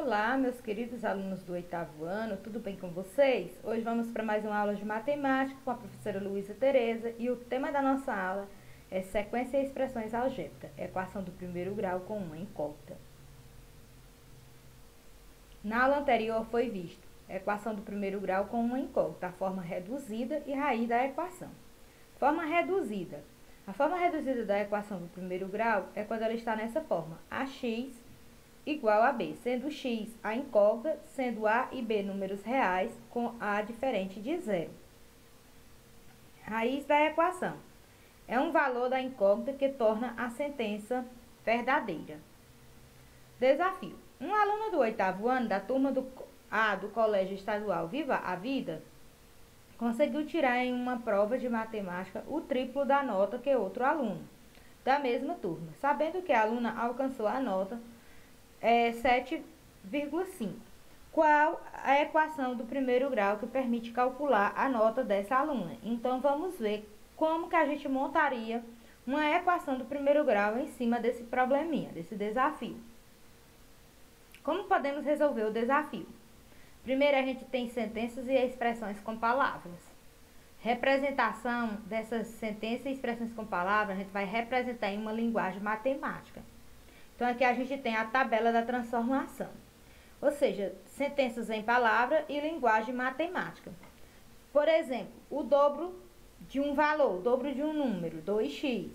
Olá, meus queridos alunos do 8º ano, tudo bem com vocês? Hoje vamos para mais uma aula de matemática com a professora Luísa Tereza e o tema da nossa aula é sequência e expressões algébricas, equação do primeiro grau com uma incógnita. Na aula anterior foi visto equação do primeiro grau com uma incógnita, a forma reduzida e raiz da equação. Forma reduzida. A forma reduzida da equação do primeiro grau é quando ela está nessa forma, ax igual a b, sendo x a incógnita, sendo a e b números reais, com a diferente de zero. Raiz da equação. É um valor da incógnita que torna a sentença verdadeira. Desafio. Um aluno do 8º ano da turma do Colégio Estadual Viva a Vida conseguiu tirar em uma prova de matemática o triplo da nota que outro aluno da mesma turma, sabendo que a aluna alcançou a nota 7,5. Qual a equação do primeiro grau que permite calcular a nota dessa aluna? Então, vamos ver como que a gente montaria uma equação do primeiro grau em cima desse probleminha, desse desafio. Como podemos resolver o desafio? Primeiro, a gente tem sentenças e expressões com palavras. Representação dessas sentenças e expressões com palavras, a gente vai representar em uma linguagem matemática. Então, aqui a gente tem a tabela da transformação. Ou seja, sentenças em palavra e linguagem matemática. Por exemplo, o dobro de um valor, o dobro de um número, 2x.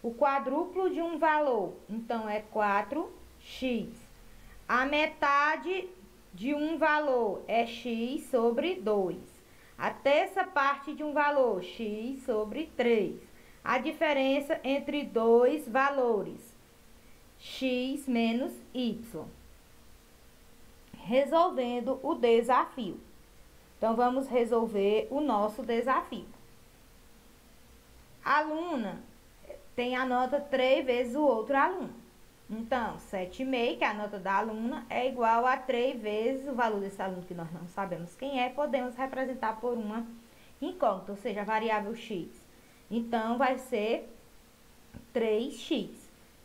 O quadruplo de um valor, então é 4x. A metade de um valor é x sobre 2. A terça parte de um valor, x sobre 3. A diferença entre dois valores, x menos y. Resolvendo o desafio. Então, vamos resolver o nosso desafio. A aluna tem a nota 3 vezes o outro aluno. Então, 7,5, que é a nota da aluna, é igual a 3 vezes o valor desse aluno, que nós não sabemos quem é, podemos representar por uma incógnita, ou seja, a variável x. Então, vai ser 3x.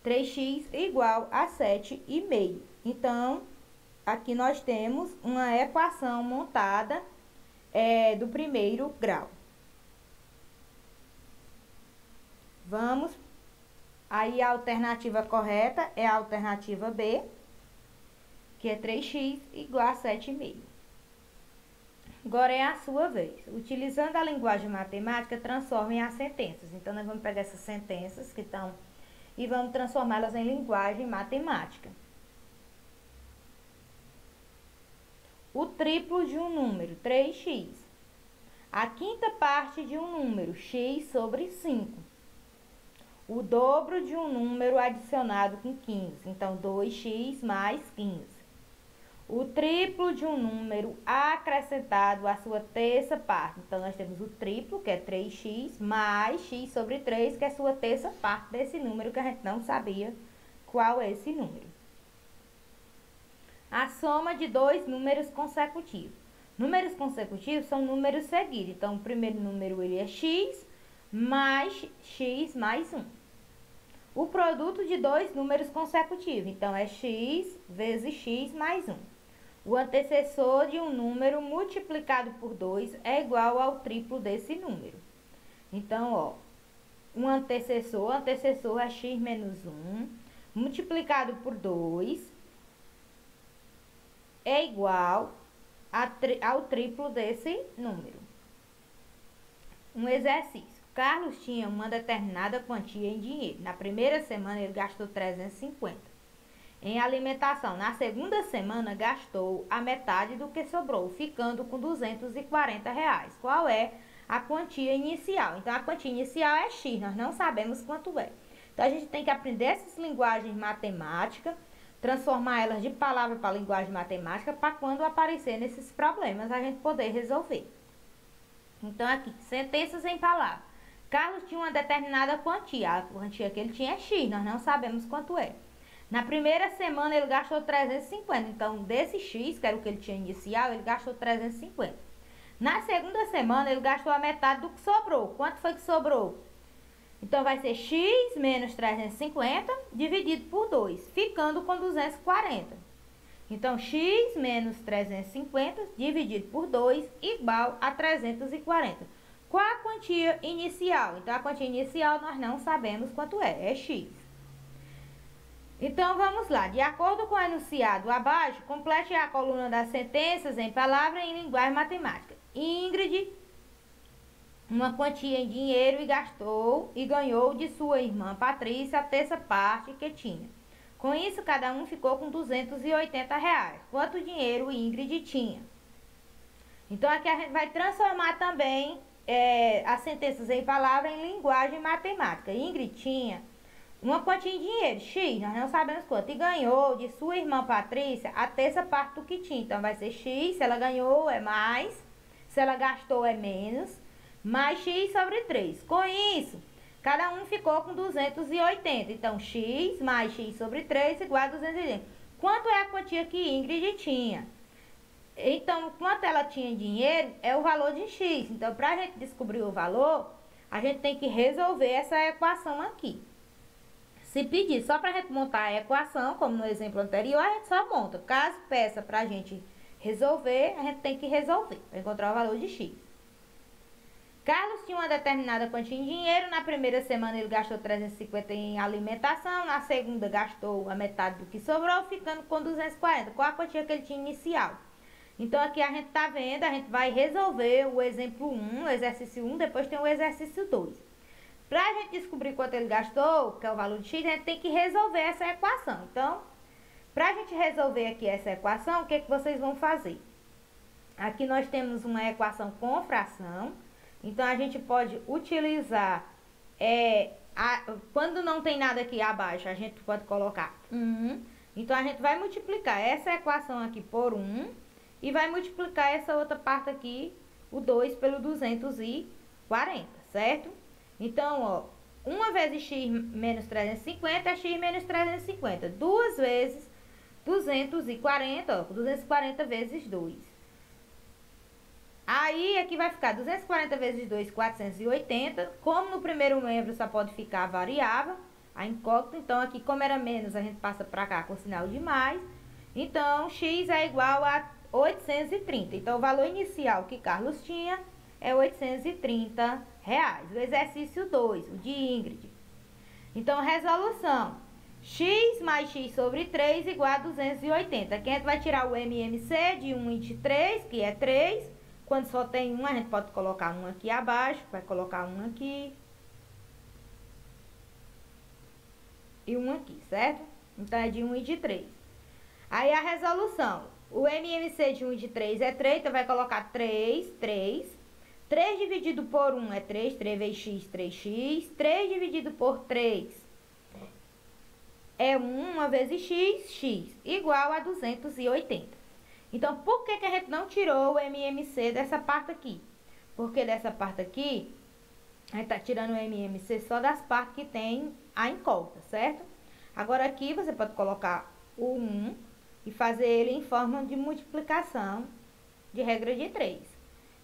3x igual a 7,5. Então, aqui nós temos uma equação montada do primeiro grau. Vamos, aí a alternativa correta é a alternativa B, que é 3x igual a 7,5. Agora é a sua vez. Utilizando a linguagem matemática, transformem as sentenças. Então, nós vamos pegar essas sentenças que estão e vamos transformá-las em linguagem matemática. O triplo de um número, 3x. A quinta parte de um número, x sobre 5. O dobro de um número adicionado com 15. Então, 2x mais 15. O triplo de um número acrescentado à sua terça parte. Então, nós temos o triplo, que é 3x, mais x sobre 3, que é a sua terça parte desse número, que a gente não sabia qual é esse número. A soma de dois números consecutivos. Números consecutivos são números seguidos. Então, o primeiro número ele é x mais 1. O produto de dois números consecutivos. Então, é x vezes x mais 1. O antecessor de um número multiplicado por 2 é igual ao triplo desse número. Então, ó, um antecessor é x menos 1, multiplicado por 2, é igual ao triplo desse número. Um exercício. Carlos tinha uma determinada quantia em dinheiro. Na primeira semana, ele gastou 350. Em alimentação, na segunda semana, gastou a metade do que sobrou, ficando com 240 reais. Qual é a quantia inicial? Então, a quantia inicial é x, nós não sabemos quanto é. Então, a gente tem que aprender essas linguagens matemáticas, transformar elas de palavra para linguagem matemática, para quando aparecer nesses problemas, a gente poder resolver. Então, aqui, sentenças em palavras. Carlos tinha uma determinada quantia, a quantia que ele tinha é x, nós não sabemos quanto é. Na primeira semana, ele gastou 350. Então, desse x, que era o que ele tinha inicial, ele gastou 350. Na segunda semana, ele gastou a metade do que sobrou. Quanto foi que sobrou? Então, vai ser x menos 350 dividido por 2, ficando com 240. Então, x menos 350 dividido por 2 igual a 340. Qual a quantia inicial? Então, a quantia inicial nós não sabemos quanto é x. Então, vamos lá. De acordo com o enunciado abaixo, complete a coluna das sentenças em palavras em linguagem matemática. Ingrid, uma quantia em dinheiro e gastou e ganhou de sua irmã Patrícia a terça parte que tinha. Com isso, cada um ficou com R$280. Quanto dinheiro Ingrid tinha? Então, aqui a gente vai transformar também as sentenças em palavras em linguagem matemática. Ingrid tinha uma quantia em dinheiro, X, nós não sabemos quanto, e ganhou de sua irmã Patrícia a terça parte do que tinha. Então, vai ser X, se ela ganhou é mais, se ela gastou é menos, mais X sobre 3. Com isso, cada um ficou com 280. Então, X mais X sobre 3 igual a 280. Quanto é a quantia que Ingrid tinha? Então, quanto ela tinha em dinheiro é o valor de X. Então, para a gente descobrir o valor, a gente tem que resolver essa equação aqui. Se pedir só para a gente montar a equação, como no exemplo anterior, a gente só monta. Caso peça para a gente resolver, a gente tem que resolver para encontrar o valor de X. Carlos tinha uma determinada quantia em dinheiro. Na primeira semana ele gastou 350 em alimentação. Na segunda gastou a metade do que sobrou, ficando com 240. Qual a quantia que ele tinha inicial? Então, aqui a gente está vendo, a gente vai resolver o exemplo 1, o exercício 1, depois tem o exercício 2. Para a gente descobrir quanto ele gastou, que é o valor de X, a gente tem que resolver essa equação. Então, para a gente resolver aqui essa equação, o que vocês vão fazer? Aqui nós temos uma equação com fração. Então, a gente pode utilizar, quando não tem nada aqui abaixo, a gente pode colocar 1. Então, a gente vai multiplicar essa equação aqui por 1 e vai multiplicar essa outra parte aqui, o 2 pelo 240, certo? Então, ó, 1 vezes x menos 350 é x menos 350. 2 vezes 240, ó, 240 vezes 2. Aí, aqui vai ficar 240 vezes 2, 480. Como no primeiro membro só pode ficar a variável, a incógnita, então aqui como era menos, a gente passa para cá com sinal de mais. Então, x é igual a 830. Então, o valor inicial que Carlos tinha é R$830. O exercício 2, o de Ingrid. Então, resolução. X mais x sobre 3 igual a 280. Aqui a gente vai tirar o MMC de 1 e de 3, que é 3. Quando só tem 1, a gente pode colocar 1 aqui abaixo. Vai colocar 1 aqui. E 1 aqui, certo? Então, é de 1 e de 3. Aí, a resolução. O MMC de 1 e de 3 é 3, então vai colocar 3. 3 dividido por 1 é 3, 3 vezes x, 3x. 3 dividido por 3 é 1 vezes x, igual a 280. Então, por que a gente não tirou o MMC dessa parte aqui? Porque dessa parte aqui, a gente está tirando o MMC só das partes que tem a incógnita, certo? Agora, aqui você pode colocar o 1 e fazer ele em forma de multiplicação de regra de 3.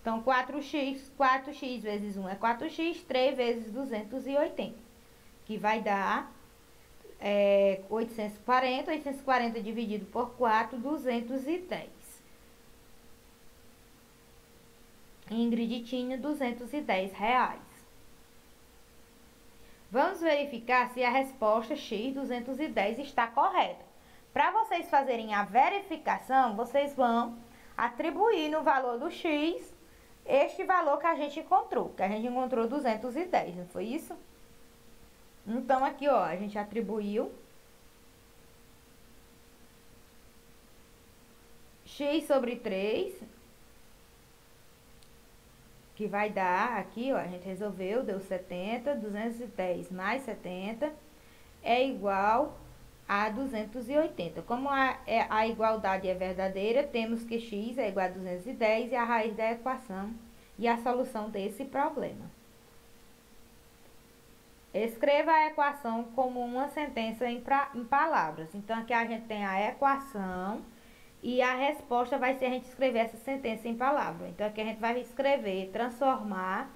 Então, 4x vezes 1 é 4x, 3 vezes 280, que vai dar 840, 840 dividido por 4, 210. Ingrid tinha R$210. Vamos verificar se a resposta X 210 está correta. Para vocês fazerem a verificação, vocês vão atribuir no valor do X este valor que a gente encontrou. Que a gente encontrou 210, não foi isso? Então, aqui, ó, a gente atribuiu X sobre 3, que vai dar aqui, ó, a gente resolveu, deu 70, 210 mais 70 é igual a 280. Como a igualdade é verdadeira, temos que x é igual a 210 e a raiz da equação e a solução desse problema. Escreva a equação como uma sentença em palavras. Então, aqui a gente tem a equação e a resposta vai ser a gente escrever essa sentença em palavras. Então, aqui a gente vai escrever, transformar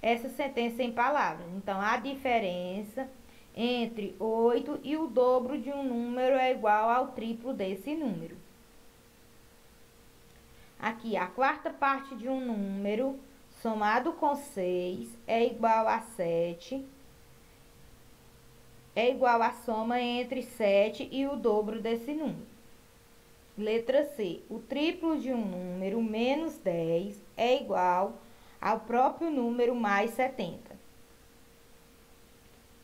essa sentença em palavras. Então, a diferença entre 8 e o dobro de um número é igual ao triplo desse número. Aqui, a quarta parte de um número somado com 6 é igual a 7. É igual à soma entre 7 e o dobro desse número. Letra C. O triplo de um número menos 10 é igual ao próprio número mais 70.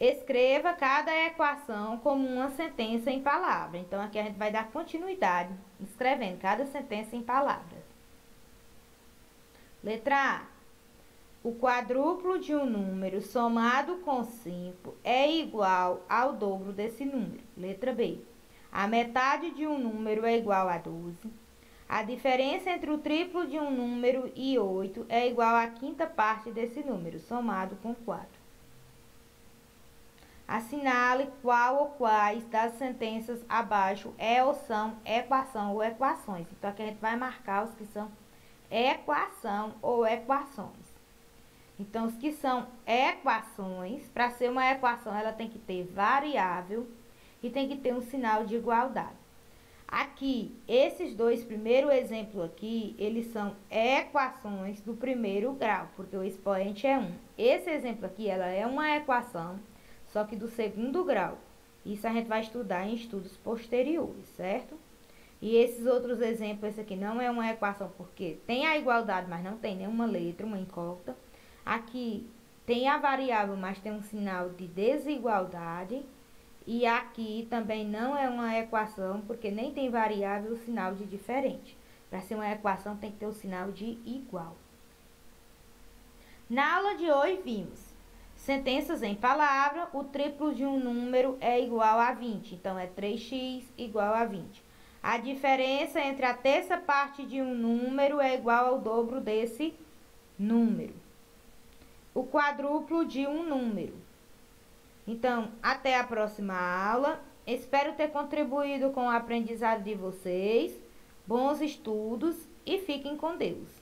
Escreva cada equação como uma sentença em palavras. Então, aqui a gente vai dar continuidade, escrevendo cada sentença em palavras. Letra A. O quadruplo de um número somado com 5 é igual ao dobro desse número. Letra B. A metade de um número é igual a 12. A diferença entre o triplo de um número e 8 é igual à quinta parte desse número, somado com 4. Assinale qual ou quais das sentenças abaixo é ou são equação ou equações. Então, aqui a gente vai marcar os que são equação ou equações. Então, os que são equações, para ser uma equação, ela tem que ter variável e tem que ter um sinal de igualdade. Aqui, esses dois primeiros exemplos aqui, eles são equações do primeiro grau, porque o expoente é 1. Esse exemplo aqui, ela é uma equação, só que do segundo grau. Isso a gente vai estudar em estudos posteriores, certo? E esses outros exemplos, esse aqui não é uma equação, porque tem a igualdade, mas não tem nenhuma letra, uma incógnita. Aqui tem a variável, mas tem um sinal de desigualdade. E aqui também não é uma equação, porque nem tem variável, o sinal de diferente. Para ser uma equação, tem que ter o sinal de igual. Na aula de hoje, vimos sentenças em palavra. O triplo de um número é igual a 20. Então, é 3x igual a 20. A diferença entre a terça parte de um número é igual ao dobro desse número. O quadruplo de um número. Então, até a próxima aula. Espero ter contribuído com o aprendizado de vocês. Bons estudos e fiquem com Deus.